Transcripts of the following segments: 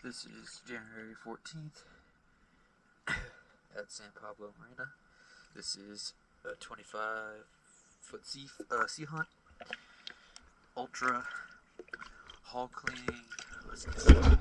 This is January 14th at San Pablo Marina. This is a 25-foot sea hunt, ultra hull cleaning. Let's get started.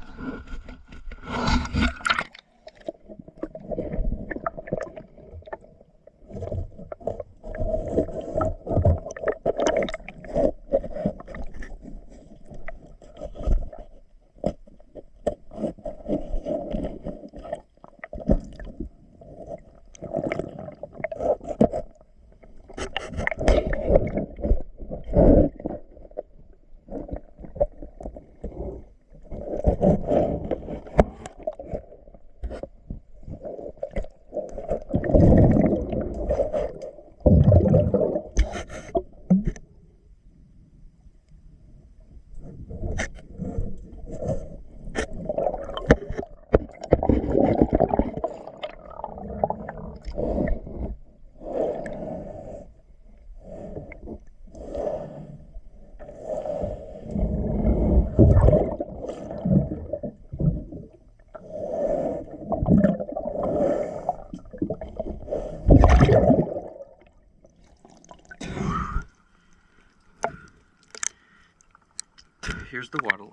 Here's the water line.